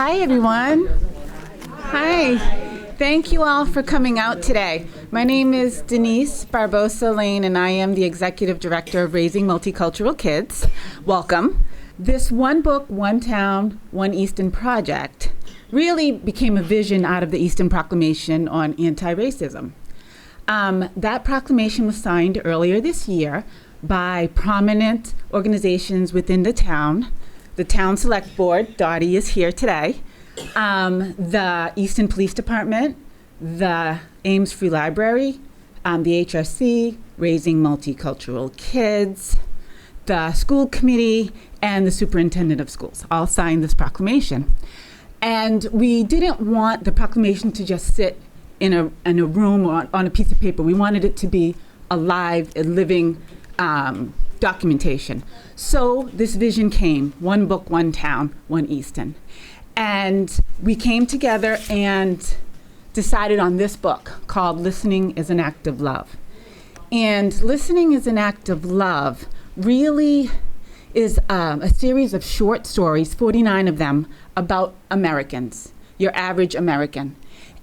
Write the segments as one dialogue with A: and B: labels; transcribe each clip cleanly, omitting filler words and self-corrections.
A: Hi, everyone. Hi. Thank you all for coming out today. My name is Denise Barbosa Lane, and I am the Executive Director of Raising Multicultural Kids. Welcome. This One Book, One Town, One Easton project really became a vision out of the Easton Proclamation on anti-racism. That proclamation was signed earlier this year by prominent organizations within the town. The Town Select Board, Dottie is here today, the Easton Police Department, the Ames Free Library, the HRC, Raising Multicultural Kids, the school committee, and the superintendent of schools all signed this proclamation. And we didn't want the proclamation to just sit in a room or on a piece of paper. We wanted it to be a live, a living documentation. So this vision came, One Book, One Town, One Easton. And we came together and decided on this book called Listening is an Act of Love. And Listening is an Act of Love really is a series of short stories, 49 of them, about Americans, your average American,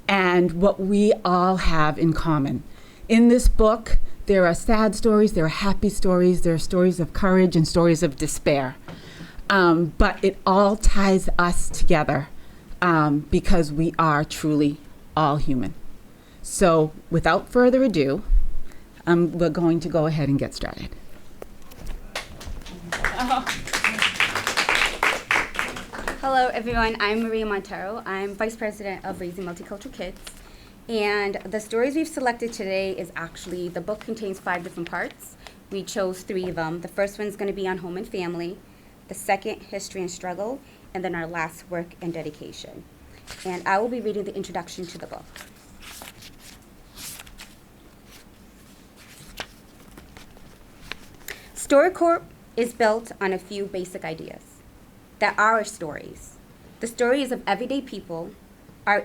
A: and what we all have in common. In this book, there are sad stories, there are happy stories, there are stories of courage and stories of despair. But it all ties us together because we are truly all human. So without further ado, we're going to go ahead and get started.
B: Hello, everyone. I'm Maria Montero. I'm Vice President of Raising Multicultural Kids. And the stories we've selected today is actually, the book contains 5 different parts. We chose 3 of them. The first one's going to be on home and family, the second, history and struggle, and then our last, work and dedication. And I will be reading the introduction to the book. StoryCorps is built on a few basic ideas. That our stories, the stories of everyday people, are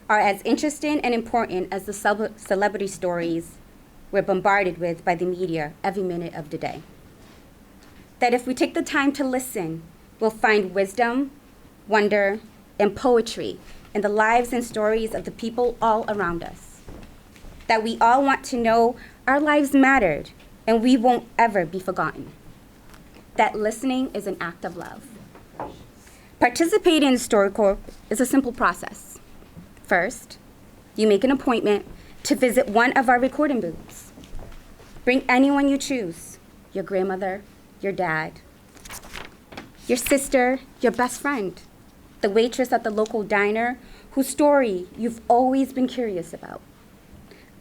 B: as interesting and important as the celebrity stories we're bombarded with by the media every minute of the day. That if we take the time to listen, we'll find wisdom, wonder, and poetry in the lives and stories of the people all around us. That we all want to know our lives mattered and we won't ever be forgotten. That listening is an act of love. Participating in StoryCorps is a simple process. First, you make an appointment to visit one of our recording booths. Bring anyone you choose, your grandmother, your dad, your sister, your best friend, the waitress at the local diner whose story you've always been curious about.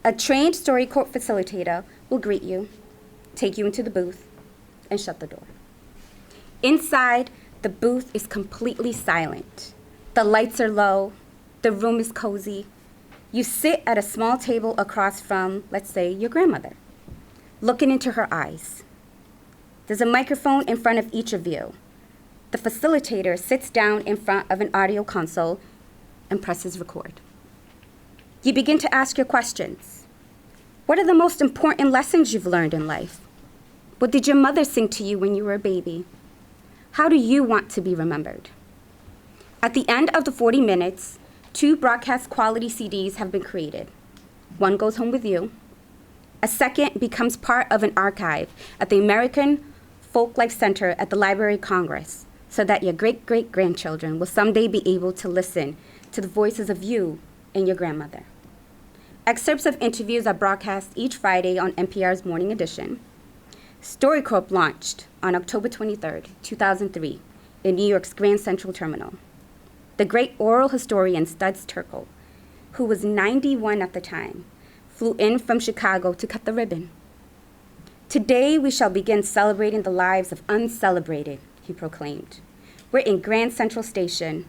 B: A trained StoryCorps facilitator will greet you, take you into the booth, and shut the door. Inside, the booth is completely silent. The lights are low. The room is cozy. You sit at a small table across from, let's say, your grandmother, looking into her eyes. There's a microphone in front of each of you. The facilitator sits down in front of an audio console and presses record. You begin to ask your questions. What are the most important lessons you've learned in life? What did your mother sing to you when you were a baby? How do you want to be remembered? At the end of the 40 minutes, 2 broadcast quality CDs have been created. One goes home with you. A second becomes part of an archive at the American Folklife Center at the Library of Congress, so that your great-great-grandchildren will someday be able to listen to the voices of you and your grandmother. Excerpts of interviews are broadcast each Friday on NPR's Morning Edition. StoryCorps launched on October 23rd, 2003, in New York's Grand Central Terminal. The great oral historian Studs Terkel, who was 91 at the time, flew in from Chicago to cut the ribbon. Today we shall begin celebrating the lives of uncelebrated, he proclaimed. We're in Grand Central Station.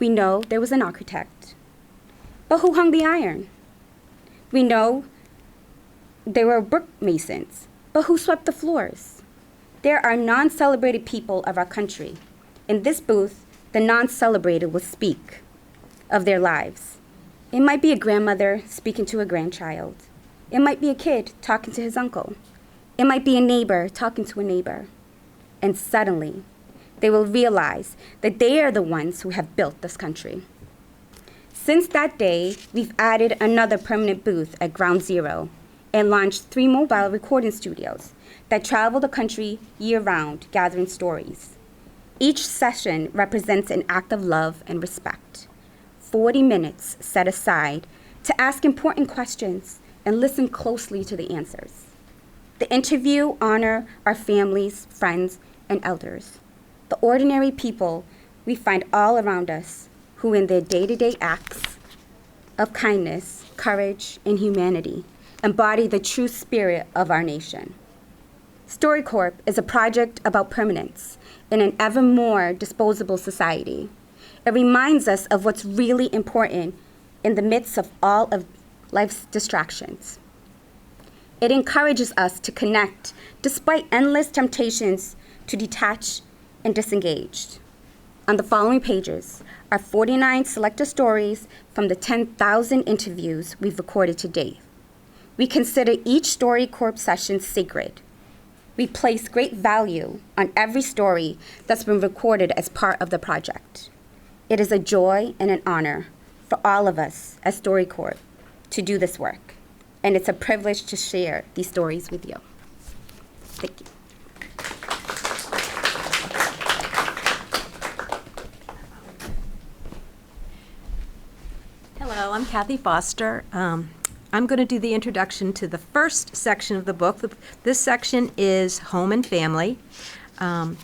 B: We know there was an architect. But who hung the iron? We know there were brick masons. But who swept the floors? There are non-celebrated people of our country. In this booth, the non-celebrated will speak of their lives. It might be a grandmother speaking to a grandchild. It might be a kid talking to his uncle. It might be a neighbor talking to a neighbor. And suddenly, they will realize that they are the ones who have built this country. Since that day, we've added another permanent booth at Ground Zero and launched 3 mobile recording studios that travel the country year-round gathering stories. Each session represents an act of love and respect. 40 minutes set aside to ask important questions and listen closely to the answers. The interview honor our families, friends, and elders, the ordinary people we find all around us who in their day-to-day acts of kindness, courage, and humanity embody the true spirit of our nation. StoryCorps is a project about permanence in an ever more disposable society. It reminds us of what's really important in the midst of all of life's distractions. It encourages us to connect despite endless temptations to detach and disengage. On the following pages are 49 selected stories from the 10,000 interviews we've recorded to date. We consider each StoryCorps session sacred. We place great value on every story that's been recorded as part of the project. It is a joy and an honor for all of us at StoryCorps to do this work, and it's a privilege to share these stories with you. Thank you.
C: Hello, I'm Kathy Foster. I'm going to do the introduction to the first section of the book. This section is home and family. So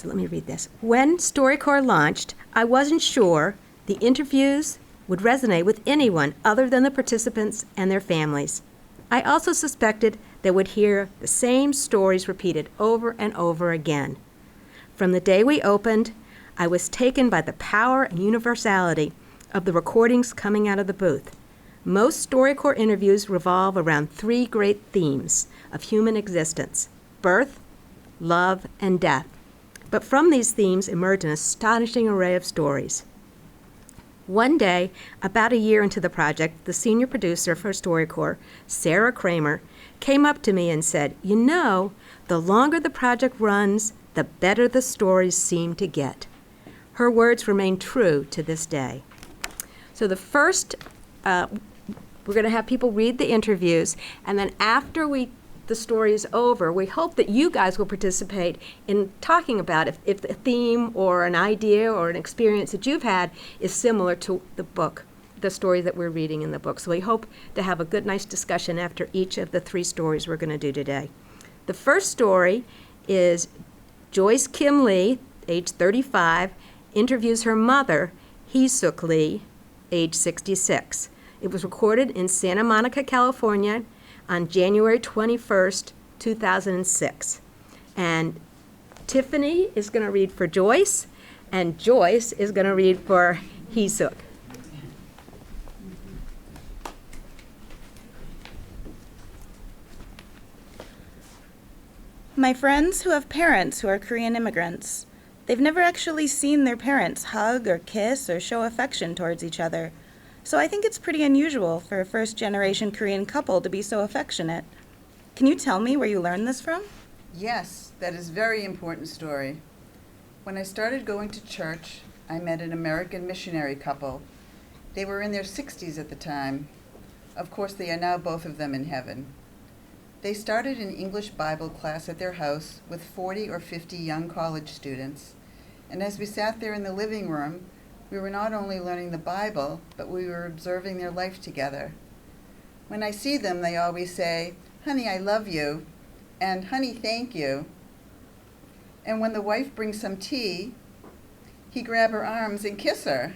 C: let me read this. When StoryCorps launched, I wasn't sure the interviews would resonate with anyone other than the participants and their families. I also suspected they would hear the same stories repeated over and over again. From the day we opened, I was taken by the power and universality of the recordings coming out of the booth. Most StoryCorps interviews revolve around 3 great themes of human existence: birth, love, and death. But from these themes emerge an astonishing array of stories. One day, about a year into the project, the senior producer for StoryCorps, Sarah Kramer, came up to me and said, "You know, the longer the project runs, the better the stories seem to get." Her words remain true to this day. So the first, we're going to have people read the interviews, and then after the story is over, we hope that you guys will participate in talking about if the theme or an idea or an experience that you've had is similar to the book, the story that we're reading in the book. So we hope to have a good, nice discussion after each of the 3 stories we're going to do today. The first story is Joyce Kim Lee, age 35, interviews her mother, Hee-Suk Lee, age 66. It was recorded in Santa Monica, California on January 21st, 2006. And Tiffany is going to read for Joyce, and Joyce is going to read for Hee-Suk.
D: My friends who have parents who are Korean immigrants, they've never actually seen their parents hug or kiss or show affection towards each other. So I think it's pretty unusual for a first-generation Korean couple to be so affectionate. Can you tell me where you learned this from?
E: Yes, that is a very important story. When I started going to church, I met an American missionary couple. They were in their 60s at the time. Of course, they are now both of them in heaven. They started an English Bible class at their house with 40 or 50 young college students. And as we sat there in the living room, we were not only learning the Bible, but we were observing their life together. When I see them, they always say, "Honey, I love you," and "Honey, thank you." And when the wife brings some tea, he grab her arms and kiss her.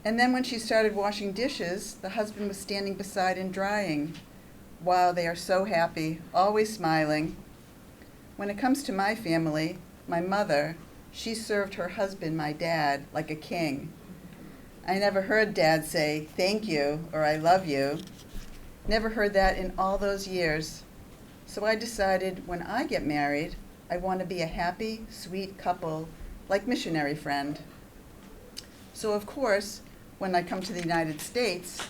E: And then when she started washing dishes, the husband was standing beside and drying. Wow, they are so happy, always smiling. When it comes to my family, my mother, she served her husband, my dad, like a king. I never heard Dad say, "Thank you," or "I love you." Never heard that in all those years. So I decided when I get married, I want to be a happy, sweet couple, like Missionary Friend. So of course, when I come to the United States,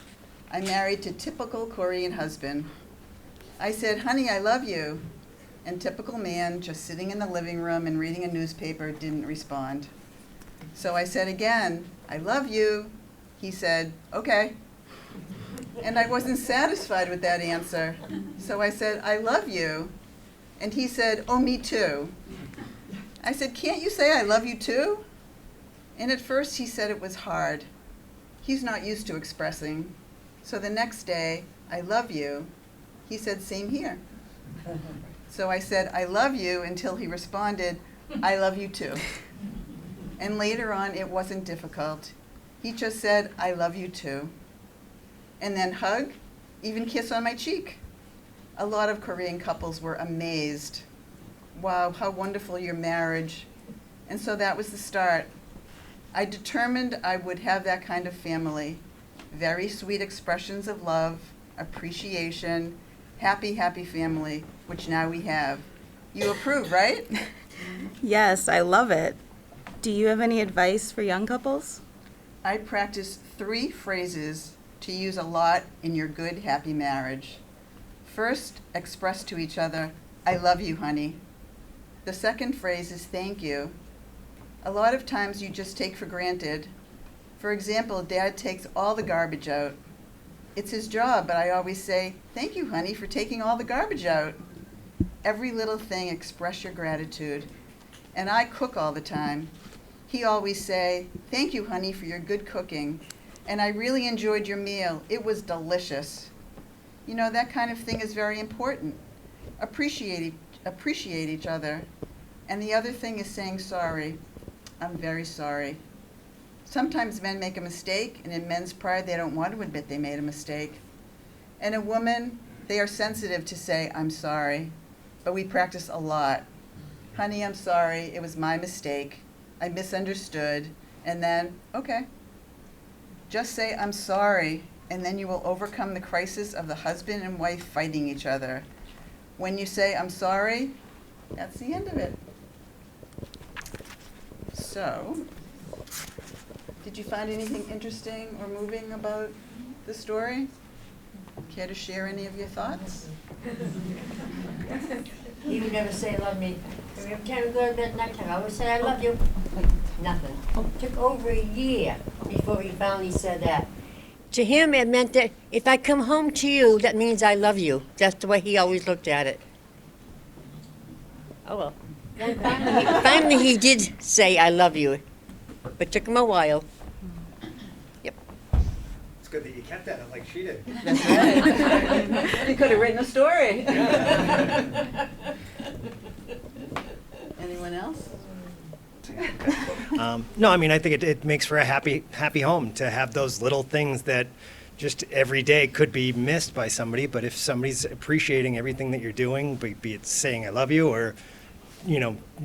E: I'm married to typical Korean husband. I said, "Honey, I love you." and typical man, just sitting in the living room and reading a newspaper, didn't respond. So I said again, I love you. He said, okay. And I wasn't satisfied with that answer. So I said, I love you. And he said, oh, me too. I said, can't you say I love you too? And at first he said it was hard. He's not used to expressing. So the next day, I love you. He said, same here. So I said, I love you, until he responded, I love you too. And later on, it wasn't difficult. He just said, I love you too. And then hug, even kiss on my cheek. A lot of Korean couples were amazed. Wow, how wonderful your marriage. And so that was the start. I determined I would have that kind of family. Very sweet expressions of love, appreciation, happy, happy family, which now we have. You approve, right?
D: Yes, I love it. Do you have any advice for young couples?
E: I practice 3 phrases to use a lot in your good, happy marriage. First, express to each other, I love you, honey. The second phrase is thank you. A lot of times you just take for granted. For example, Dad takes all the garbage out. It's his job, but I always say, thank you, honey, for taking all the garbage out. Every little thing, express your gratitude. And I cook all the time. He always say, thank you, honey, for your good cooking. And I really enjoyed your meal. It was delicious. You know, that kind of thing is very important. Appreciate each other. And the other thing is saying sorry. I'm very sorry. Sometimes men make a mistake, and in men's pride, they don't want to admit they made a mistake. And a woman, they are sensitive to say, I'm sorry. But we practice a lot. Honey, I'm sorry. It was my mistake. I misunderstood. And then, okay. Just say, I'm sorry, and then you will overcome the crisis of the husband and wife fighting each other. When you say, I'm sorry, that's the end of it. So, did you find anything interesting or moving about the story? Care to share any of your thoughts?
F: He would never say love me. Every time we go to bed at night time, I always say I love you. Nothing. Took over a year before he finally said that. To him, it meant that if I come home to you, that means I love you. That's the way he always looked at it. Oh well. Then finally he did say I love you, but it took him a while. Yep.
G: It's good that you kept at it like she did.
E: That's right. You could have written a story. Anyone else?
G: No, I mean, I think it makes for a happy home to have those little things that just every day could be missed by somebody. But if somebody's appreciating everything that you're doing, be it saying I love you or,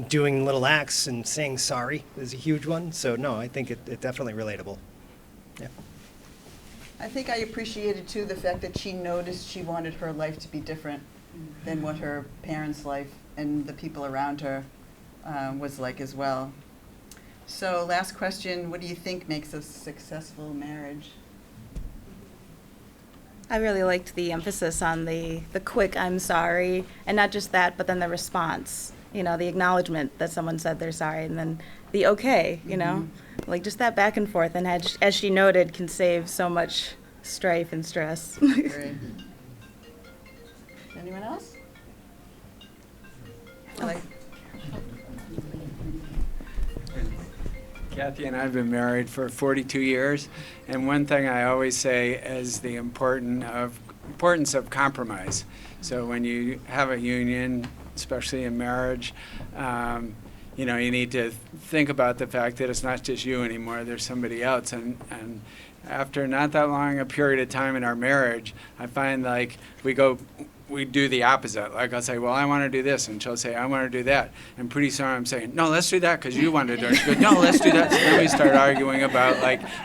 G: doing little acts and saying sorry is a huge one. So no, I think it definitely relatable. Yeah.
E: I think I appreciated too the fact that she noticed she wanted her life to be different than what her parents' life and the people around her was like as well. So last question, what do you think makes a successful marriage?
D: I really liked the emphasis on the quick I'm sorry, and not just that, but then the response, the acknowledgement that someone said they're sorry, and then the okay, like just that back and forth, and as she noted, can save so much strife and stress.
E: Great. Anyone else? Like,
H: Kathy and I have been married for 42 years, and one thing I always say is the importance of compromise. So when you have a union, especially in marriage, you need to think about the fact that it's not just you anymore, there's somebody else. And after not that long a period of time in our marriage, I find like we do the opposite. Like I'll say, well, I want to do this, and she'll say, I want to do that. And pretty soon I'm saying, no, let's do that because you want to do it. She goes, no, let's do that. So then we start arguing about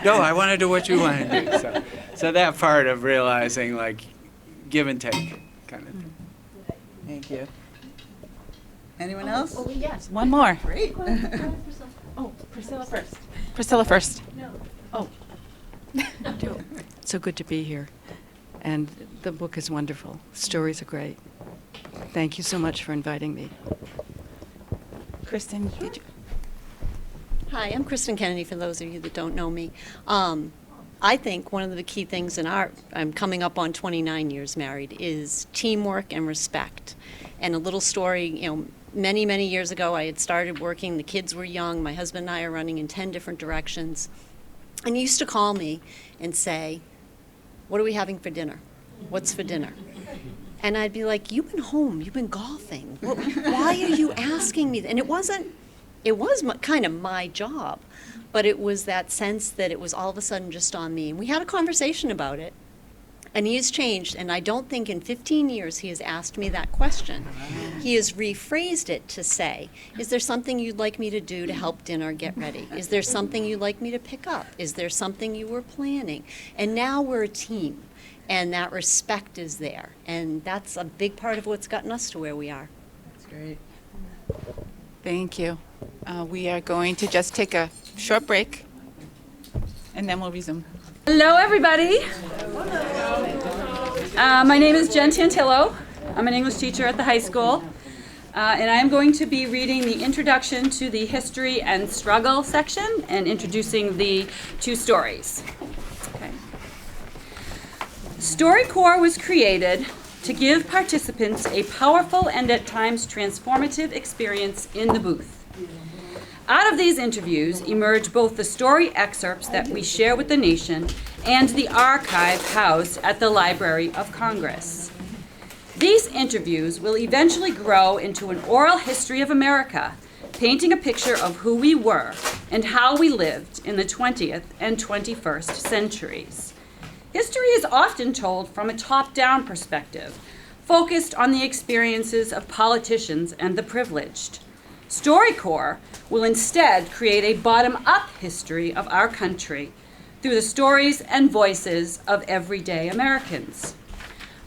H: no, I want to do what you want to do. So that part of realizing give and take kind of thing.
E: thank you. Anyone else?
A: Oh, yes, one more.
E: Great.
A: Oh, Priscilla first. Priscilla first.
I: So good to be here. And the book is wonderful. Stories are great. Thank you so much for inviting me.
A: Kristen, did you?
J: Hi, I'm Kristen Kennedy, for those of you that don't know me. I think one of the key things I'm coming up on 29 years married, is teamwork and respect. And a little story, many, many years ago, I had started working, the kids were young, my husband and I are running in 10 different directions. And he used to call me and say, "What are we having for dinner? What's for dinner?" And I'd be like, "You've been home, you've been golfing. Why are you asking me?" And it was kind of my job, but it was that sense that it was all of a sudden just on me. And we had a conversation about it, and he has changed, and I don't think in 15 years he has asked me that question. He has rephrased it to say, "Is there something you'd like me to do to help dinner get ready? Is there something you'd like me to pick up? Is there something you were planning?" And now we're a team, and that respect is there, and that's a big part of what's gotten us to where we are.
E: That's great.
A: Thank you. We are going to just take a short break, and then we'll resume.
K: Hello, everybody. My name is Jen Tantillo. I'm an English teacher at the high school, and I'm going to be reading the introduction to the history and struggle section and introducing the two stories. Okay. StoryCorps was created to give participants a powerful and at times transformative experience in the booth. Out of these interviews emerge both the story excerpts that we share with the nation and the archive housed at the Library of Congress. These interviews will eventually grow into an oral history of America, painting a picture of who we were and how we lived in the 20th and 21st centuries. History is often told from a top-down perspective, focused on the experiences of politicians and the privileged. StoryCorps will instead create a bottom-up history of our country through the stories and voices of everyday Americans.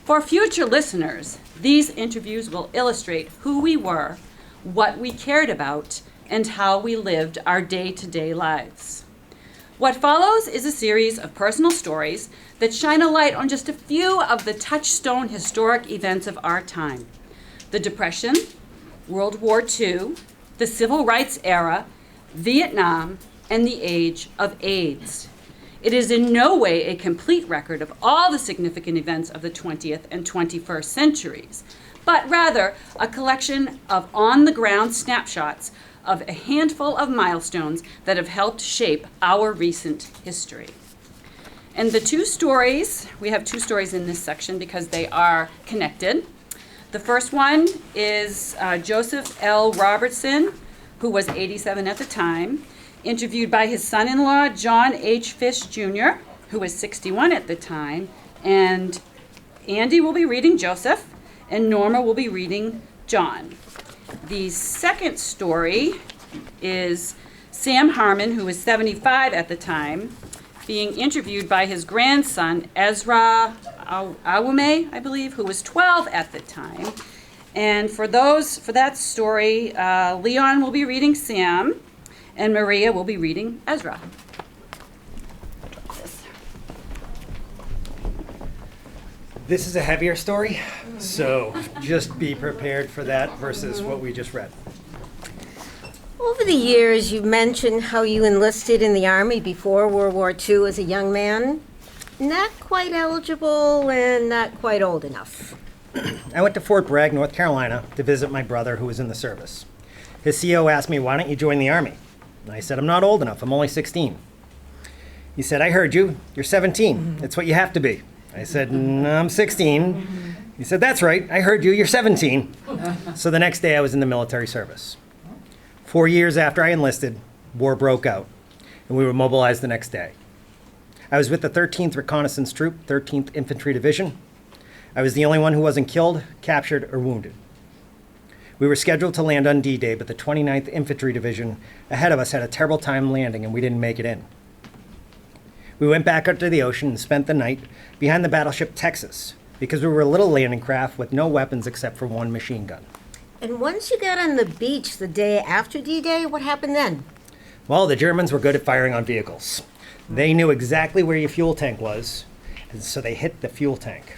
K: For future listeners, these interviews will illustrate who we were, what we cared about, and how we lived our day-to-day lives. What follows is a series of personal stories that shine a light on just a few of the touchstone historic events of our time: the Depression, World War II, the Civil Rights era, Vietnam, and the age of AIDS. It is in no way a complete record of all the significant events of the 20th and 21st centuries, but rather a collection of on-the-ground snapshots of a handful of milestones that have helped shape our recent history. And the two stories, we have two stories in this section because they are connected. The first one is Joseph L. Robertson, who was 87 at the time, interviewed by his son-in-law, John H. Fish Jr., who was 61 at the time. And Andy will be reading Joseph, and Norma will be reading John. The second story is Sam Harmon, who was 75 at the time, being interviewed by his grandson, Ezra Awume, I believe, who was 12 at the time. And for that story, Leon will be reading Sam, and Maria will be reading Ezra.
G: This is a heavier story, so just be prepared for that versus what we just read.
L: Over the years, you mentioned how you enlisted in the Army before World War II as a young man. Not quite eligible and not quite old enough.
G: I went to Fort Bragg, North Carolina, to visit my brother who was in the service. His CO asked me, "Why don't you join the Army?" And I said, "I'm not old enough. I'm only 16. He said, "I heard you. You're 17. It's what you have to be." I said, "No, I'm 16. He said, "That's right. I heard you. You're 17. So the next day I was in the military service. 4 years after I enlisted, war broke out, and we were mobilized the next day. I was with the 13th Reconnaissance Troop, 13th Infantry Division. I was the only one who wasn't killed, captured, or wounded. We were scheduled to land on D-Day, but the 29th Infantry Division ahead of us had a terrible time landing, and we didn't make it in. We went back up to the ocean and spent the night behind the battleship Texas, because we were a little landing craft with no weapons except for one machine gun.
L: And once you got on the beach the day after D-Day, what happened then?
G: Well, the Germans were good at firing on vehicles. They knew exactly where your fuel tank was, and so they hit the fuel tank.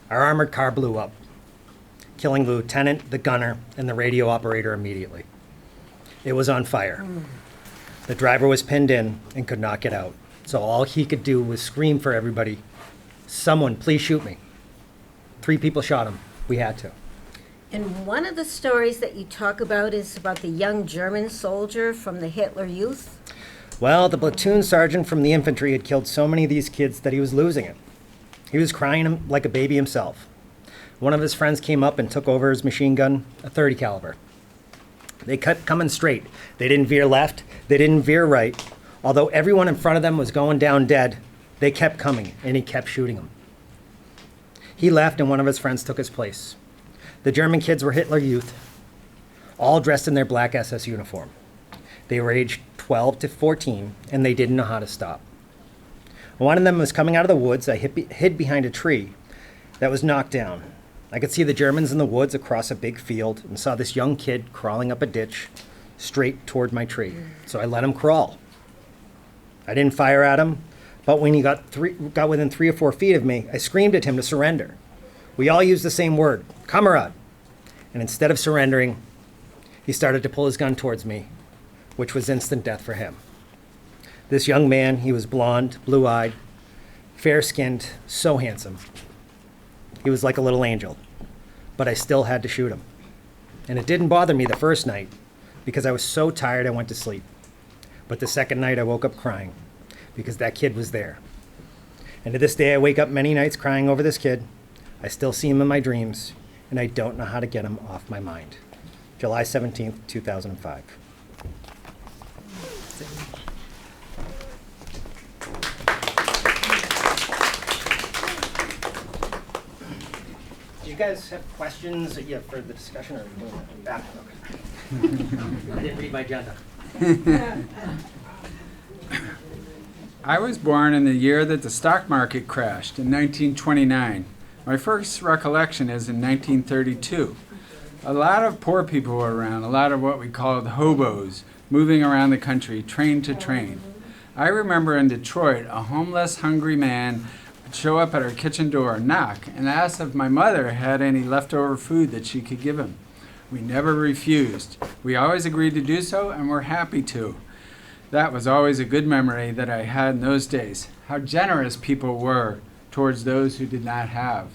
G: Our armored car blew up. killing the lieutenant, the gunner, and the radio operator immediately. It was on fire. The driver was pinned in and could not get out. So all he could do was scream for everybody, "Someone, please shoot me." 3 people shot him. We had to.
L: And one of the stories that you talk about is about the young German soldier from the Hitler Youth.
G: Well, the platoon sergeant from the infantry had killed so many of these kids that he was losing it. He was crying like a baby himself. One of his friends came up and took over his machine gun, a .30 caliber. They kept coming straight. They didn't veer left. They didn't veer right. Although everyone in front of them was going down dead, they kept coming, and he kept shooting them. He left, and one of his friends took his place. The German kids were Hitler Youth, all dressed in their black SS uniform. They were aged 12 to 14, and they didn't know how to stop. One of them was coming out of the woods. I hid behind a tree that was knocked down. I could see the Germans in the woods across a big field and saw this young kid crawling up a ditch straight toward my tree. So I let him crawl. I didn't fire at him, but when he got within 3 or 4 feet of me, I screamed at him to surrender. We all used the same word, kamerad. And instead of surrendering, he started to pull his gun towards me, which was instant death for him. This young man, he was blonde, blue-eyed, fair-skinned, so handsome. He was like a little angel, but I still had to shoot him. And it didn't bother me the first night because I was so tired I went to sleep. But the second night I woke up crying because that kid was there. And to this day I wake up many nights crying over this kid. I still see him in my dreams, and I don't know how to get him off my mind. July 17th, 2005. Do you guys have questions for the discussion, or are we doing it back? I didn't read my agenda.
H: I was born in the year that the stock market crashed in 1929. My first recollection is in 1932. A lot of poor people were around, a lot of what we called hobos, moving around the country, train to train. I remember in Detroit, a homeless, hungry man would show up at our kitchen door, knock, and ask if my mother had any leftover food that she could give him. We never refused. We always agreed to do so, and we're happy to. That was always a good memory that I had in those days, how generous people were towards those who did not have.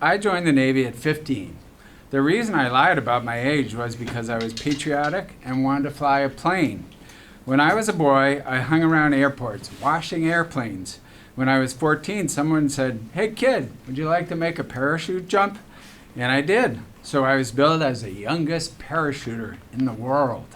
H: I joined the Navy at 15. The reason I lied about my age was because I was patriotic and wanted to fly a plane. When I was a boy, I hung around airports, washing airplanes. When I was 14, someone said, "Hey kid, would you like to make a parachute jump?" And I did. So I was billed as the youngest parachuter in the world.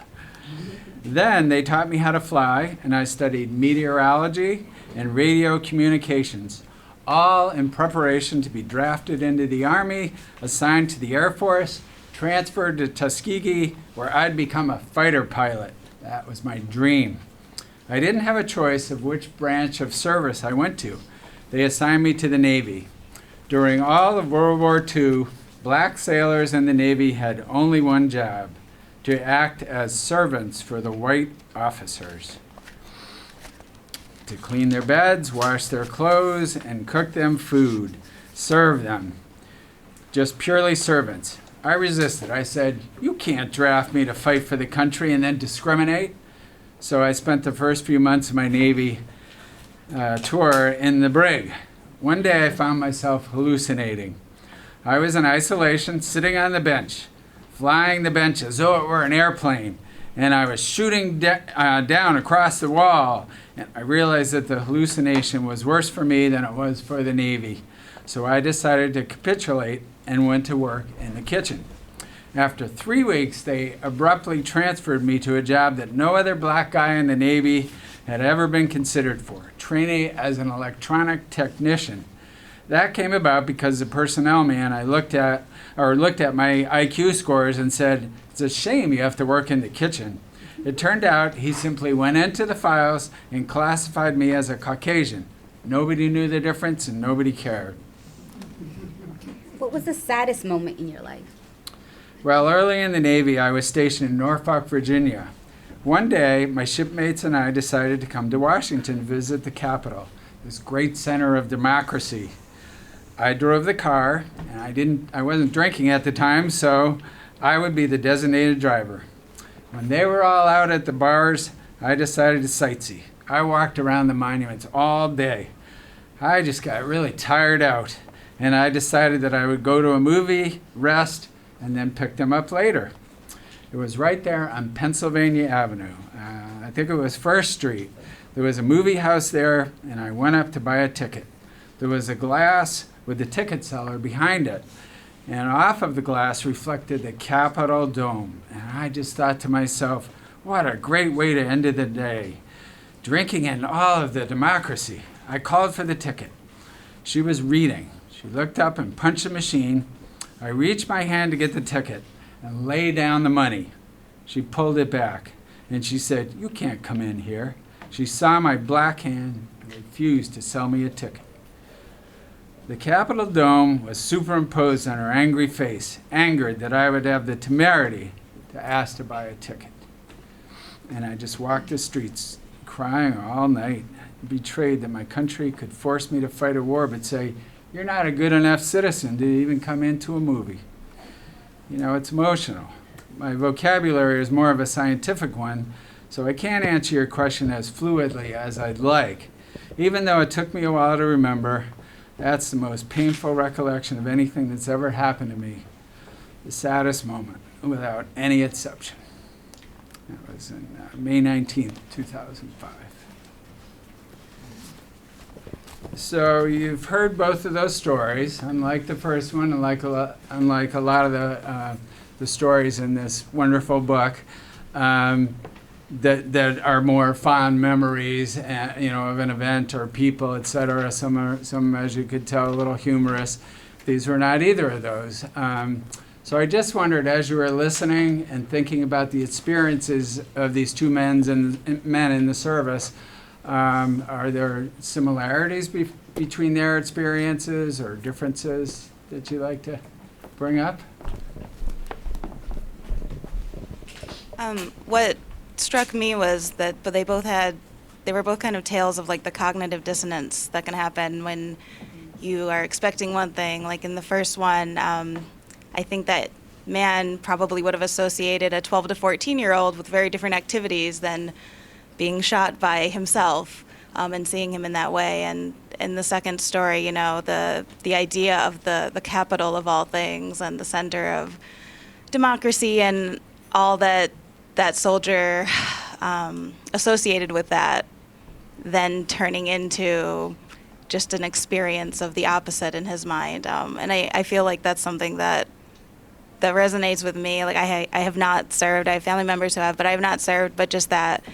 H: Then they taught me how to fly, and I studied meteorology and radio communications, all in preparation to be drafted into the Army, assigned to the Air Force, transferred to Tuskegee, where I'd become a fighter pilot. That was my dream. I didn't have a choice of which branch of service I went to. They assigned me to the Navy. During all of World War II, black sailors in the Navy had only one job: to act as servants for the white officers, to clean their beds, wash their clothes, and cook them food, serve them. Just purely servants. I resisted. I said, "You can't draft me to fight for the country and then discriminate." So I spent the first few months of my Navy tour in the brig. One day I found myself hallucinating. I was in isolation, sitting on the bench, flying the bench as though it were an airplane, and I was shooting down across the wall, and I realized that the hallucination was worse for me than it was for the Navy. So I decided to capitulate and went to work in the kitchen. After 3 weeks, they abruptly transferred me to a job that no other black guy in the Navy had ever been considered for, training as an electronic technician. That came about because the personnel man looked at my IQ scores and said, "It's a shame you have to work in the kitchen." It turned out he simply went into the files and classified me as a Caucasian. Nobody knew the difference and nobody cared.
B: What was the saddest moment in your life?
H: Well, early in the Navy, I was stationed in Norfolk, Virginia. One day, my shipmates and I decided to come to Washington to visit the Capitol, this great center of democracy. I drove the car, and I wasn't drinking at the time, so I would be the designated driver. When they were all out at the bars, I decided to sightsee. I walked around the monuments all day. I just got really tired out, and I decided that I would go to a movie, rest, and then pick them up later. It was right there on Pennsylvania Avenue. I think it was First Street. There was a movie house there, and I went up to buy a ticket. There was a glass with the ticket seller behind it, and off of the glass reflected the Capitol Dome. And I just thought to myself, what a great way to end the day. Drinking in all of the democracy. I called for the ticket. She was reading. She looked up and punched the machine. I reached my hand to get the ticket and lay down the money. She pulled it back, and she said, "You can't come in here." She saw my black hand and refused to sell me a ticket. The Capitol Dome was superimposed on her angry face, angered that I would have the temerity to ask to buy a ticket. And I just walked the streets, crying all night, betrayed that my country could force me to fight a war, but say, "You're not a good enough citizen to even come into a movie." You know, it's emotional. My vocabulary is more of a scientific one, so I can't answer your question as fluidly as I'd like. Even though it took me a while to remember, that's the most painful recollection of anything that's ever happened to me. The saddest moment, without any exception. That was in May 19th, 2005. So you've heard both of those stories. Unlike the first one, unlike a lot of the stories in this wonderful book, that are more fond memories, of an event or people, etc. Some, as you could tell, a little humorous. These were not either of those. So I just wondered, as you were listening and thinking about the experiences of these two men in the service, are there similarities between their experiences or differences that you'd like to bring up?
D: What struck me was that they were both kind of tales of like the cognitive dissonance that can happen when you are expecting one thing. Like in the first one, I think that man probably would have associated a 12 to 14-year-old with very different activities than being shot by himself, and seeing him in that way. And in the second story, the idea of the capital of all things and the center of democracy and all that soldier associated with that, then turning into just an experience of the opposite in his mind. And I feel like that's something that resonates with me. Like I have not served. I have family members who have, but I have not served. But just that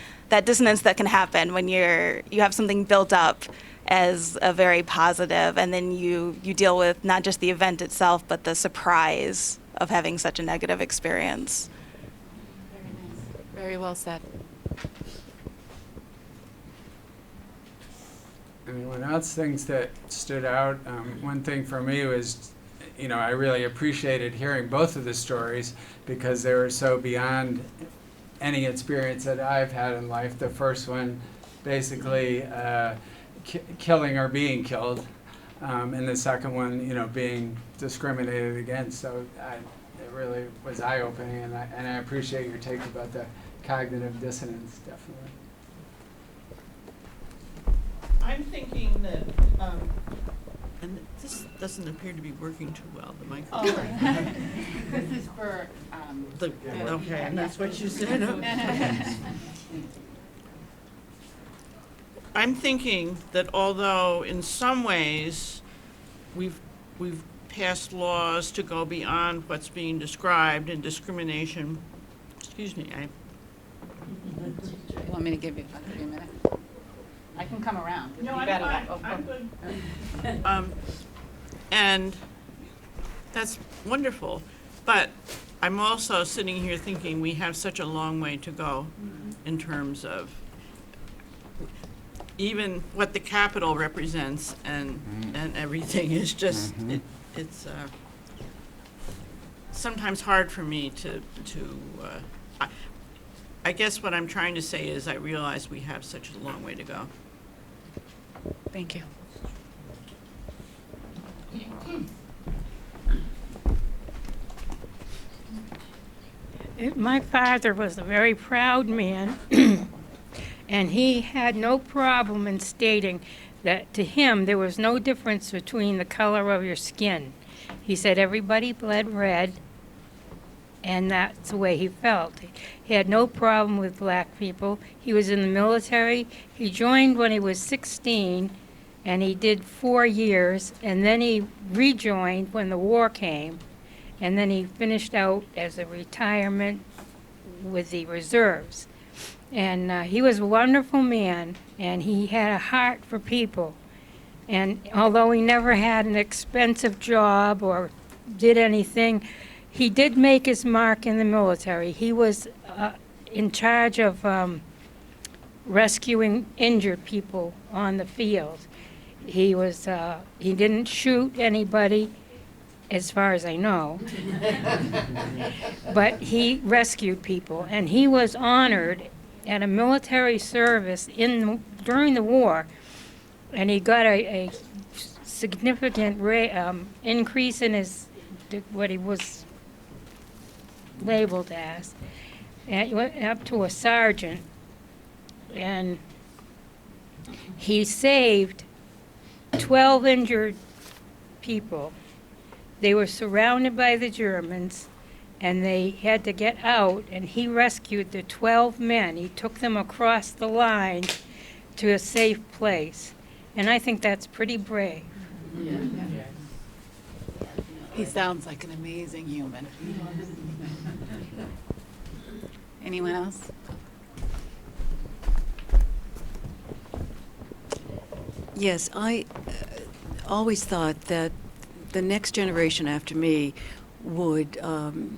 D: dissonance that can happen when you have something built up as a very positive, and then you deal with not just the event itself, but the surprise of having such a negative experience.
I: Very nice. Very well said.
H: Anyone else? Things that stood out? One thing for me was, I really appreciated hearing both of the stories because they were so beyond any experience that I've had in life. The first one, basically killing or being killed, and the second one, being discriminated against. So it really was eye-opening, and I appreciate your take about the cognitive dissonance, definitely.
M: I'm thinking that, and this doesn't appear to be working too well, the microphone.
A: This is for
M: okay, and that's what you said. Okay. I'm thinking that although in some ways we've passed laws to go beyond what's being described in discrimination, excuse me,
A: You want me to give you a minute? I can come around.
M: No,
A: You
M: I'm
A: better
M: fine.
A: not.
M: I'm good. And that's wonderful. But I'm also sitting here thinking we have such a long way to go in terms of even what the Capitol represents and everything is just, it's sometimes hard for me to I guess what I'm trying to say is I realize we have such a long way to go.
I: Thank you.
N: My father was a very proud man, and he had no problem in stating that to him there was no difference between the color of your skin. He said everybody bled red, and that's the way he felt. He had no problem with black people. He was in the military. He joined when he was 16, and he did 4 years, and then he rejoined when the war came, and then he finished out as a retirement with the reserves. And he was a wonderful man, and he had a heart for people. And although he never had an expensive job or did anything, he did make his mark in the military. He was in charge of rescuing injured people on the field. He didn't shoot anybody, as far as I know, but he rescued people, and he was honored at a military service during the war, and he got a significant increase in what he was labeled as, and he went up to a sergeant, and he saved 12 injured people. They were surrounded by the Germans, and they had to get out, and he rescued the 12 men. He took them across the line to a safe place, and I think that's pretty brave.
I: Yeah. He sounds like an amazing human. Anyone else?
O: Yes, I always thought that the next generation after me would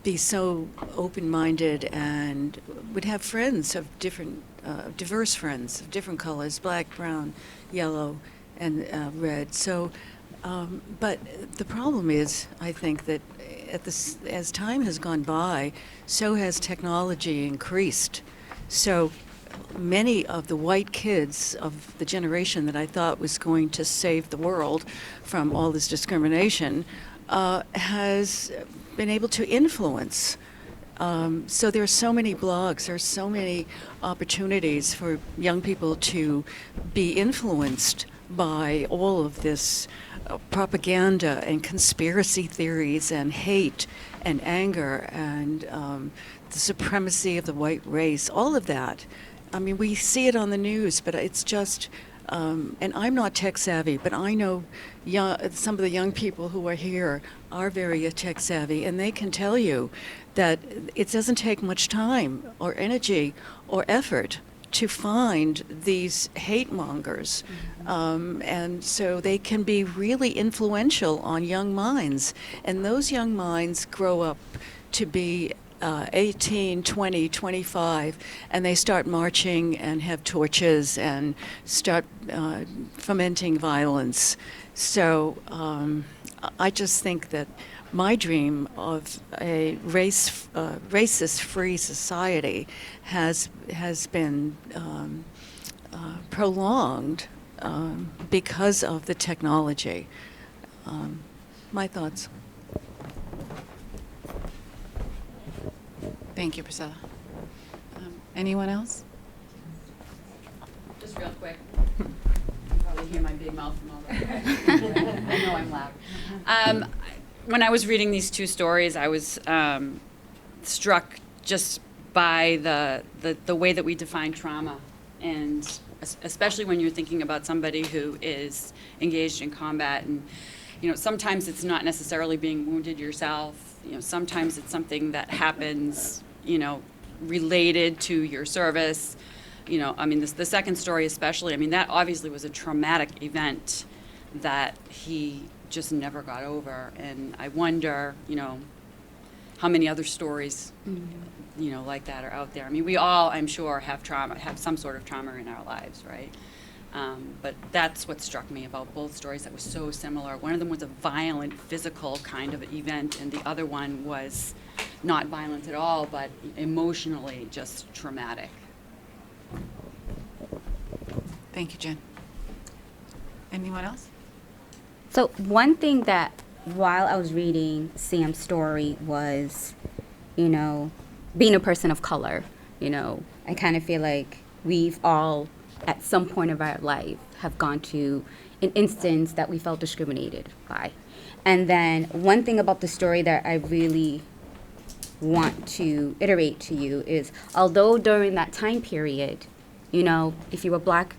O: be so open-minded and would have friends of different, diverse friends of different colors, black, brown, yellow, and red. So, but the problem is, I think that as time has gone by, so has technology increased. So many of the white kids of the generation that I thought was going to save the world from all this discrimination has been able to influence. So there are so many blogs, there are so many opportunities for young people to be influenced by all of this propaganda and conspiracy theories and hate and anger and the supremacy of the white race, all of that. I mean, we see it on the news, but it's just, and I'm not tech savvy, but I know some of the young people who are here are very tech savvy, and they can tell you that it doesn't take much time or energy or effort to find these hate mongers. And so they can be really influential on young minds. And those young minds grow up to be 18, 20, 25, and they start marching and have torches and start fomenting violence. So I just think that my dream of a racist-free society has been prolonged because of the technology. My thoughts.
I: Thank you, Priscilla. Anyone else?
K: Just real quick. You can probably hear my big mouth from over there. I know I'm loud. When I was reading these two stories, I was struck just by the way that we define trauma, and especially when you're thinking about somebody who is engaged in combat. And sometimes it's not necessarily being wounded yourself. Sometimes it's something that happens, related to your service. The second story especially, that obviously was a traumatic event that he just never got over. And I wonder, how many other stories, like that are out there. We all, I'm sure, have some sort of trauma in our lives, right? But that's what struck me about both stories that was so similar. One of them was a violent, physical kind of event, and the other one was not violent at all, but emotionally just traumatic.
I: Thank you, Jen. Anyone else?
B: So one thing that while I was reading Sam's story was, you know, being a person of color, you know, I kind of feel like we've all at some point of our life have gone to an instance that we felt discriminated by. And then one thing about the story that I really want to iterate to you is, although during that time period, you know, if you were black,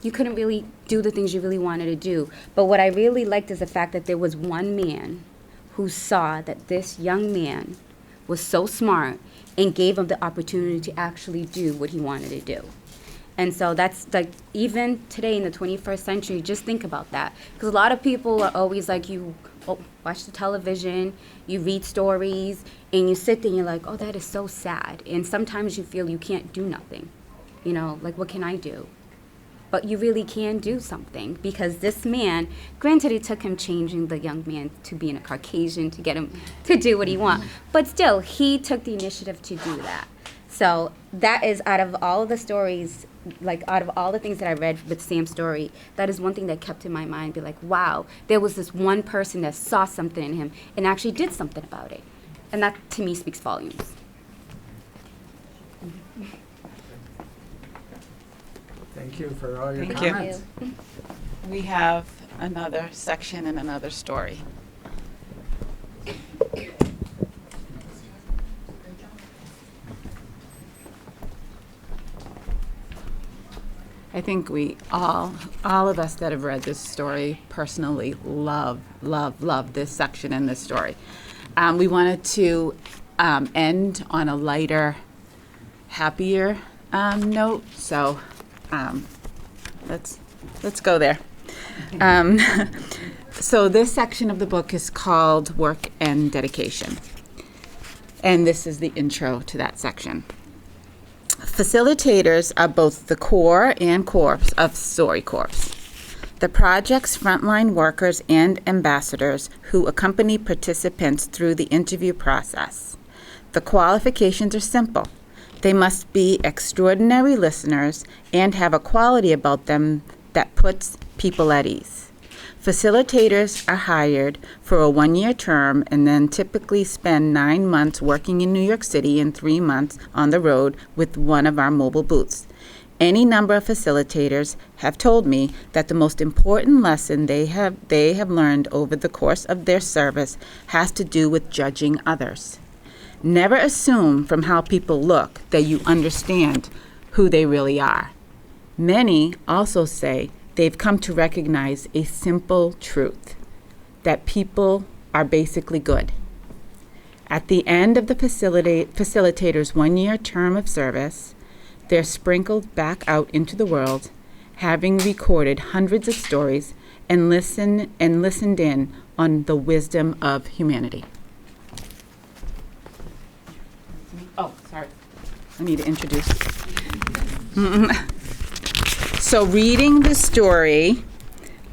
B: you couldn't really do the things you really wanted to do. But what I really liked is the fact that there was one man who saw that this young man was so smart and gave him the opportunity to actually do what he wanted to do. And so that's like, even today in the 21st century, just think about that. Because a lot of people are always like, you watch the television, you read stories, and you sit there and you're like, oh, that is so sad. And sometimes you feel you can't do nothing. You know, like, what can I do? But you really can do something, because this man, granted it took him changing the young man to being a Caucasian to get him to do what he wants, but still, he took the initiative to do that. So that is, out of all of the stories, like out of all the things that I read with Sam's story, that is one thing that kept in my mind, be like, wow, there was this one person that saw something in him and actually did something about it. And that, to me, speaks volumes.
H: Thank you for all your
I: Thank
H: comments.
I: you. We have another section and another story. I think we all of us that have read this story personally love this section in this story. We wanted to end on a lighter, happier note, so let's go there. So this section of the book is called Work and Dedication, and this is the intro to that section. Facilitators are both the core and corpse of StoryCorps, the project's frontline workers and ambassadors who accompany participants through the interview process. The qualifications are simple. They must be extraordinary listeners and have a quality about them that puts people at ease. Facilitators are hired for a 1-year term and then typically spend 9 months working in New York City and 3 months on the road with one of our mobile booths. Any number of facilitators have told me that the most important lesson they have learned over the course of their service has to do with judging others. Never assume from how people look that you understand who they really are. Many also say they've come to recognize a simple truth, that people are basically good. At the end of the facilitator's 1-year term of service, they're sprinkled back out into the world, having recorded hundreds of stories and listened in on the wisdom of humanity. Oh, sorry. I need to introduce. So reading the story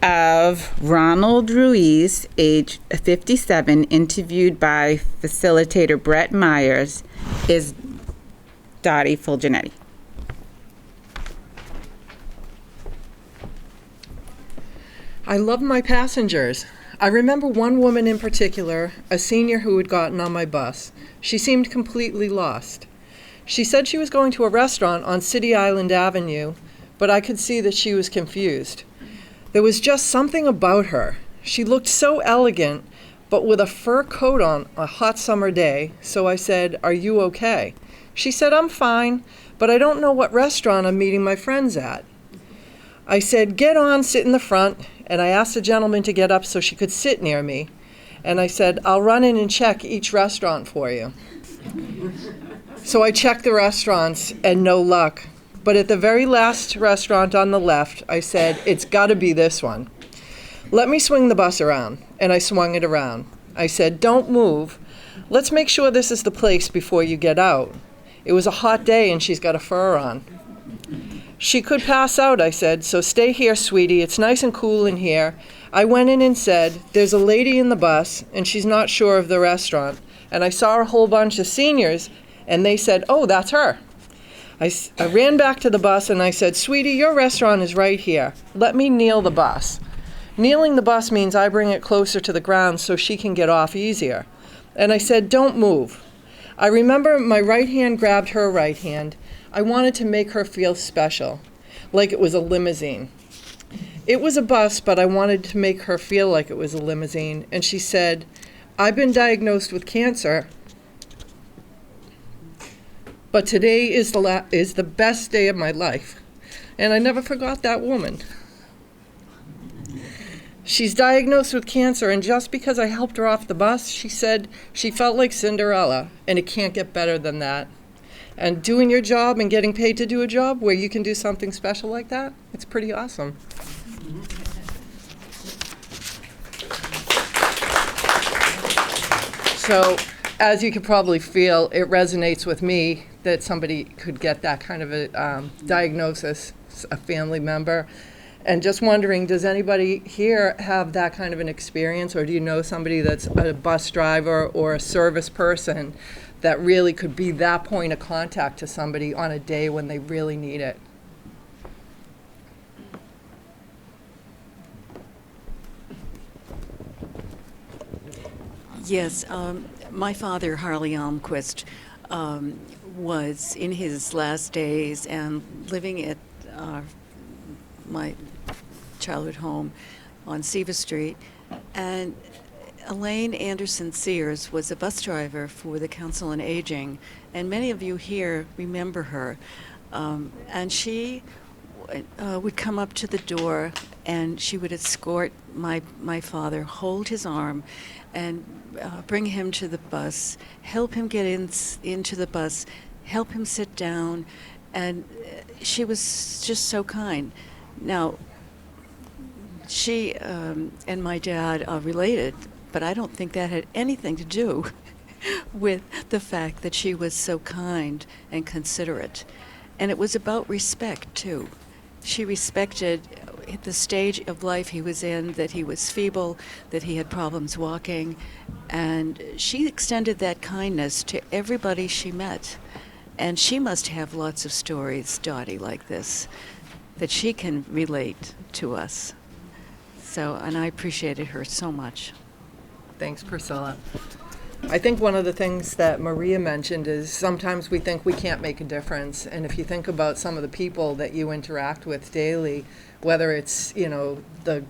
I: of Ronald Ruiz, age 57, interviewed by facilitator Brett Myers, is Dottie Fulgenetti.
P: I love my passengers. I remember one woman in particular, a senior who had gotten on my bus. She seemed completely lost. She said she was going to a restaurant on City Island Avenue, but I could see that she was confused. There was just something about her. She looked so elegant, but with a fur coat on a hot summer day, so I said, "Are you okay?" She said, "I'm fine, but I don't know what restaurant I'm meeting my friends at." I said, "Get on, sit in the front," and I asked the gentleman to get up so she could sit near me. And I said, "I'll run in and check each restaurant for you." So I checked the restaurants, and no luck. But at the very last restaurant on the left, I said, "It's got to be this one. Let me swing the bus around." And I swung it around. I said, "Don't move. Let's make sure this is the place before you get out." It was a hot day, and she's got a fur on. "She could pass out," I said, "so stay here, sweetie. It's nice and cool in here." I went in and said, "There's a lady in the bus, and she's not sure of the restaurant." And I saw a whole bunch of seniors, and they said, "Oh, that's her." I ran back to the bus, and I said, "Sweetie, your restaurant is right here. Let me kneel the bus." Kneeling the bus means I bring it closer to the ground so she can get off easier. And I said, don't move. I remember my right hand grabbed her right hand. I wanted to make her feel special, like it was a limousine. It was a bus, but I wanted to make her feel like it was a limousine. And she said, I've been diagnosed with cancer, but today is the best day of my life. And I never forgot that woman. She's diagnosed with cancer, and just because I helped her off the bus, she said she felt like Cinderella, and it can't get better than that. And doing your job and getting paid to do a job where you can do something special like that, it's pretty awesome. So, as you can probably feel, it resonates with me that somebody could get that kind of a diagnosis, a family member. And just wondering, does anybody here have that kind of an experience, or do you know somebody that's a bus driver or a service person that really could be that point of contact to somebody on a day when they really need it?
O: Yes, my father, Harley Almquist, was in his last days and living at my childhood home on Seaver Street. And Elaine Anderson Sears was a bus driver for the Council on Aging, and many of you here remember her. And she would come up to the door, and she would escort my father, hold his arm, and bring him to the bus, help him get into the bus, help him sit down, and she was just so kind. Now, she and my dad are related, but I don't think that had anything to do with the fact that she was so kind and considerate. And it was about respect, too. She respected the stage of life he was in, that he was feeble, that he had problems walking, and she extended that kindness to everybody she met. And she must have lots of stories, Dottie, like this, that she can relate to us. So, and I appreciated her so much.
P: Thanks, Priscilla. I think one of the things that Maria mentioned is sometimes we think we can't make a difference. And if you think about some of the people that you interact with daily, whether it's, the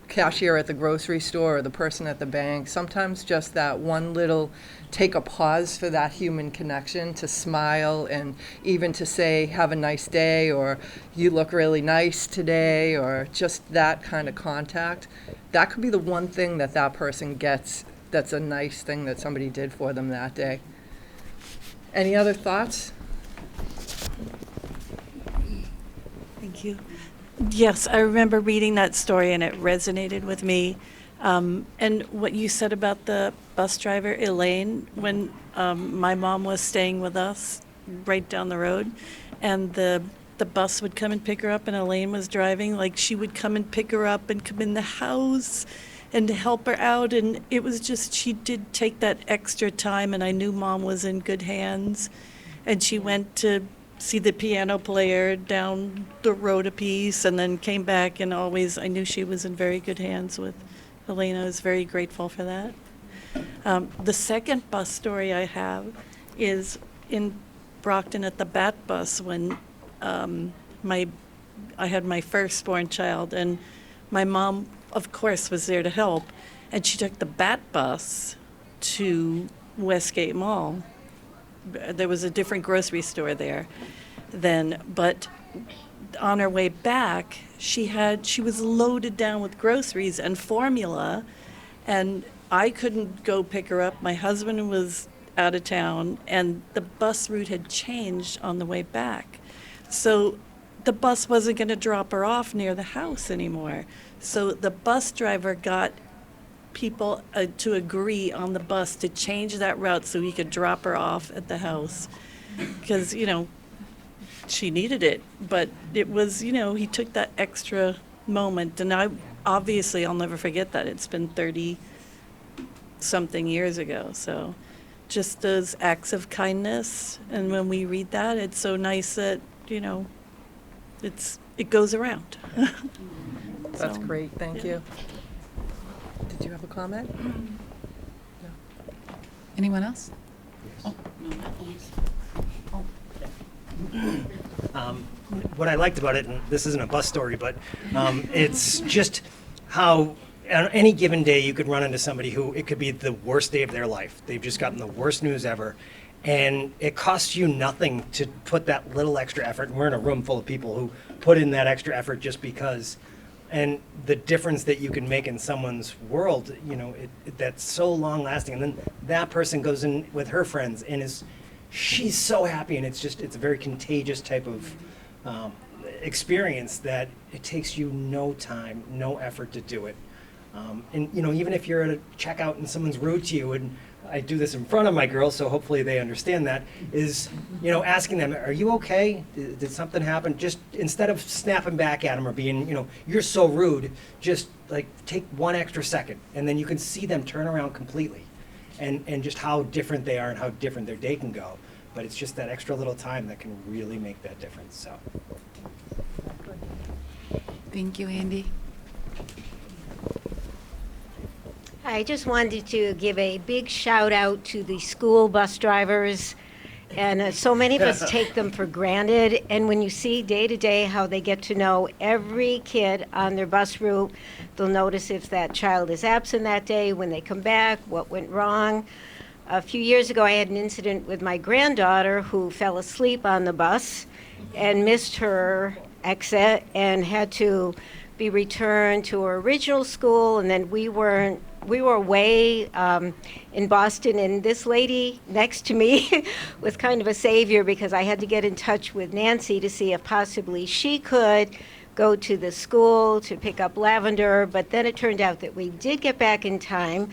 P: cashier at the grocery store or the person at the bank, sometimes just that one little take a pause for that human connection, to smile and even to say, have a nice day, or you look really nice today, or just that kind of contact. That could be the one thing that person gets that's a nice thing that somebody did for them that day. Any other thoughts?
Q: Thank you. Yes, I remember reading that story and it resonated with me. And what you said about the bus driver, Elaine, when my mom was staying with us right down the road, and the bus would come and pick her up and Elaine was driving, like she would come and pick her up and come in the house and to help her out. And it was just, she did take that extra time, and I knew Mom was in good hands. And she went to see the piano player down the road a piece and then came back, and always I knew she was in very good hands with Elena. I was very grateful for that. The second bus story I have is in Brockton at the Bat Bus when I had my firstborn child, and my mom, of course, was there to help, and she took the Bat Bus to Westgate Mall. There was a different grocery store there then, but on her way back, she was loaded down with groceries and formula, and I couldn't go pick her up. My husband was out of town, and the bus route had changed on the way back. So the bus wasn't going to drop her off near the house anymore. So the bus driver got people to agree on the bus to change that route so he could drop her off at the house. Because, she needed it. But it was, he took that extra moment. And I'll never forget that. It's been 30-something years ago. So just those acts of kindness. And when we read that, it's so nice that, it goes around.
P: That's
Q: So,
P: great, thank
Q: yeah.
P: you. Did you have a comment?
A: Anyone else?
G: What I liked about it, and this isn't a bus story, but it's just how on any given day you could run into somebody who it could be the worst day of their life. They've just gotten the worst news ever. And it costs you nothing to put that little extra effort. And we're in a room full of people who put in that extra effort just because. And the difference that you can make in someone's world, you know, that's so long lasting. And then that person goes in with her friends and she's so happy. And it's a very contagious type of experience that it takes you no time, no effort to do it. And, you know, even if you're at a checkout and someone's rude to you, and I do this in front of my girls, so hopefully they understand that, is, you know, asking them, are you okay? Did something happen? Just instead of snapping back at them or being, you know, you're so rude, just like take one extra second, and then you can see them turn around completely, and just how different they are and how different their day can go. But it's just that extra little time that can really make that difference, so.
I: Thank you, Andy.
L: I just wanted to give a big shout out to the school bus drivers. And so many of us take them for granted. And when you see day to day how they get to know every kid on their bus route, they'll notice if that child is absent that day, when they come back, what went wrong. A few years ago, I had an incident with my granddaughter who fell asleep on the bus and missed her exit and had to be returned to her original school. And then we were away in Boston, and this lady next to me was kind of a savior because I had to get in touch with Nancy to see if possibly she could go to the school to pick up Lavender. But then it turned out that we did get back in time,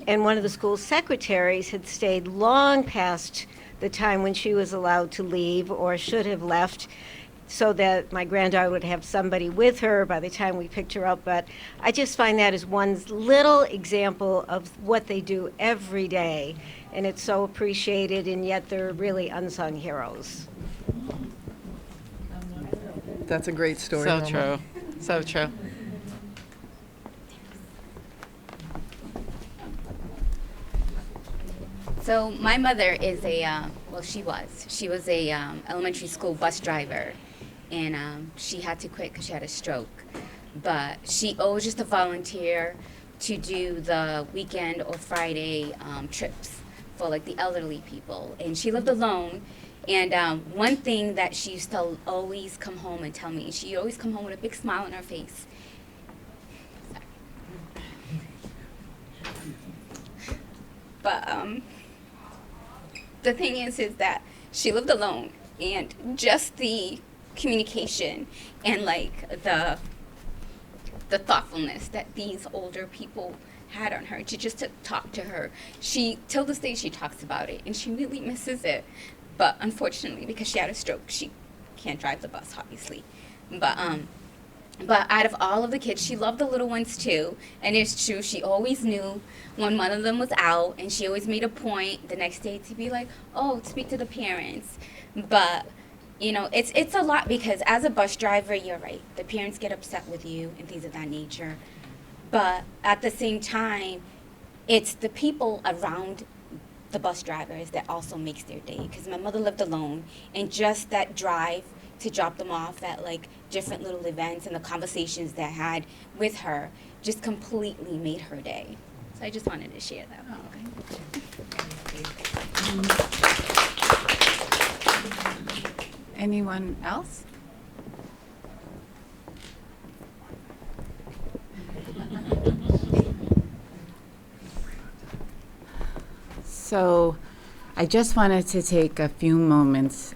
L: and one of the school secretaries had stayed long past the time when she was allowed to leave or should have left, so that my granddaughter would have somebody with her by the time we picked her up. But I just find that as one little example of what they do every day, and it's so appreciated, and yet they're really unsung heroes.
P: That's a great story,
A: So
P: Norma.
A: true. So true.
B: So my mother is she was a elementary school bus driver, and she had to quit because she had a stroke. But she always used to volunteer to do the weekend or Friday trips for like the elderly people. And she lived alone. And one thing that she used to always come home and tell me, she always come home with a big smile on her face. But the thing is that she lived alone, and just the communication and like the thoughtfulness that these older people had on her to talk to her. She, till this day, she talks about it, and she really misses it. But unfortunately, because she had a stroke, she can't drive the bus, obviously. But out of all of the kids, she loved the little ones too. And it's true, she always knew when one of them was out, and she always made a point the next day to be like, oh, speak to the parents. But, you know, it's a lot, because as a bus driver, you're right, the parents get upset with you and things of that nature. But at the same time, it's the people around the bus drivers that also makes their day. Because my mother lived alone, and just that drive to drop them off at like different little events and the conversations that I had with her just completely made her day. So I just wanted to share that.
A: Anyone else? So I just wanted to take a few moments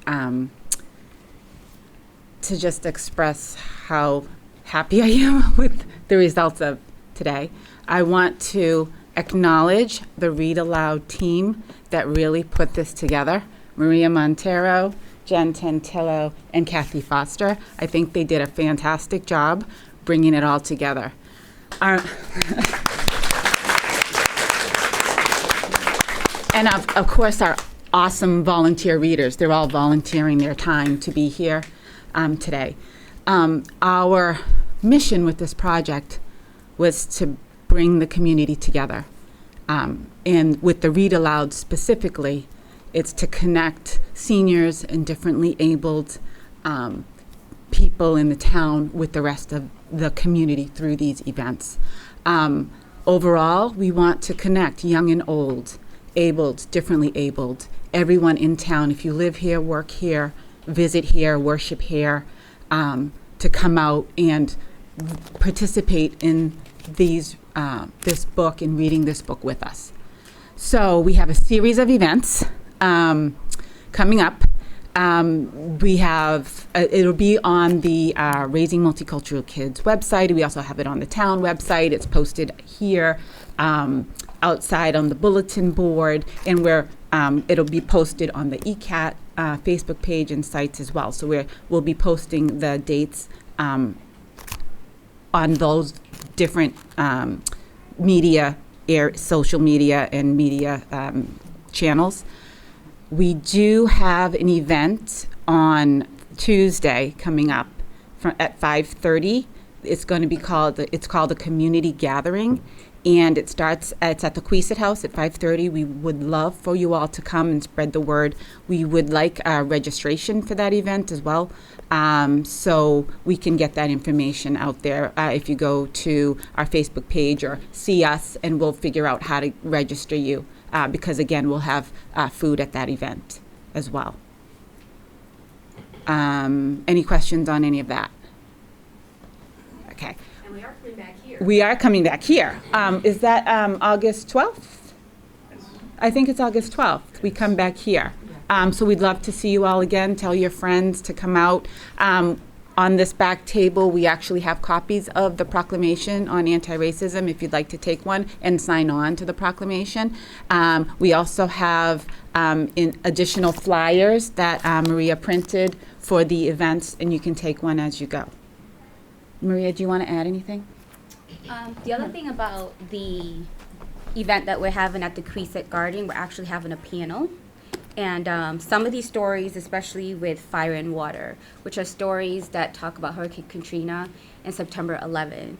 A: to just express how happy I am with the results of today. I want to acknowledge the Read Aloud team that really put this together. Maria Montero, Jen Tantillo, and Kathy Foster. I think they did a fantastic job bringing it all together. And of course, our awesome volunteer readers. They're all volunteering their time to be here today. Our
I: mission with this project was to bring the community together. And with the Read Aloud specifically, it's to connect seniors and differently abled people in the town with the rest of the community through these events. Overall, we want to connect young and old, abled, differently abled, everyone in town. If you live here, work here, visit here, worship here, to come out and participate in these this book and reading this book with us. So we have a series of events coming up. We have, it'll be on the Raising Multicultural Kids website. We also have it on the town website. It's posted here, outside on the bulletin board, and it'll be posted on the ECAT Facebook page and sites as well. So we'll be posting the dates on those different media, social media and media channels. We do have an event on Tuesday coming up at 5:30. It's going to be called a community gathering, and it's at the Queesit House at 5:30. We would love for you all to come and spread the word. We would like registration for that event as well, so we can get that information out there. If you go to our Facebook page or see us, and we'll figure out how to register you. Because again, we'll have food at that event as well. Any questions on any of that? Okay.
C: And we are coming back here.
I: We are coming back here. Is that August 12th? I think it's August 12th. We come back here. So we'd love to see you all again. Tell your friends to come out. On this back table, we actually have copies of the proclamation on anti-racism if you'd like to take one and sign on to the proclamation. We also have additional flyers that Maria printed for the events, and you can take one as you go. Maria, do you want to add anything?
B: The other thing about the event that we're having at the Queesit Garden, we're actually having a panel. And some of these stories, especially with Fire and Water, which are stories that talk about Hurricane Katrina and September 11th.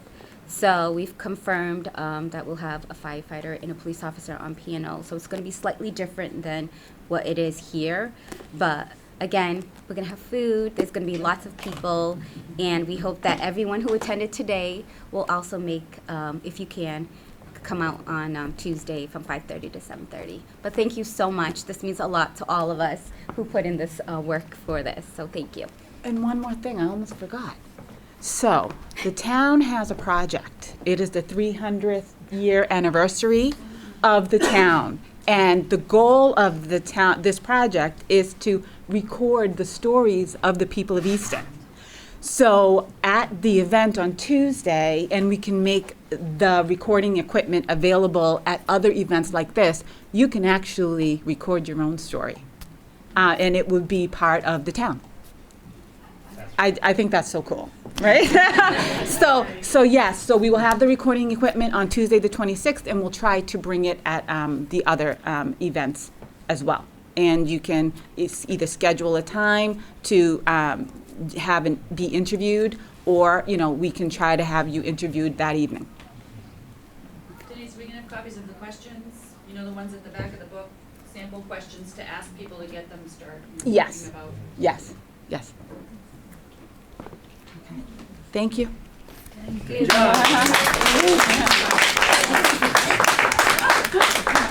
B: So we've confirmed that we'll have a firefighter and a police officer on panel. So it's going to be slightly different than what it is here. But again, we're going to have food. There's going to be lots of people. And we hope that everyone who attended today will also make, if you can, come out on Tuesday from 5:30 to 7:30. But thank you so much. This means a lot to all of us who put in this work for this. So thank you.
I: And one more thing, I almost forgot. So the town has a project. It is the 300th year anniversary of the town. And the goal of the town, this project, is to record the stories of the people of Easton. So at the event on Tuesday, and we can make the recording equipment available at other events like this, you can actually record your own story. And it would be part of the town. I think that's so cool, right? So yes, so we will have the recording equipment on Tuesday the 26th, and we'll try to bring it at the other events as well. And you can either schedule a time to be interviewed, or we can try to have you interviewed that evening.
R: Denise, we can have copies of the questions, the ones at the back of the book, sample questions to ask people to get them started.
I: Yes.
R: Thinking about.
I: Yes. Yes. Okay. Thank you.
R: Thank you.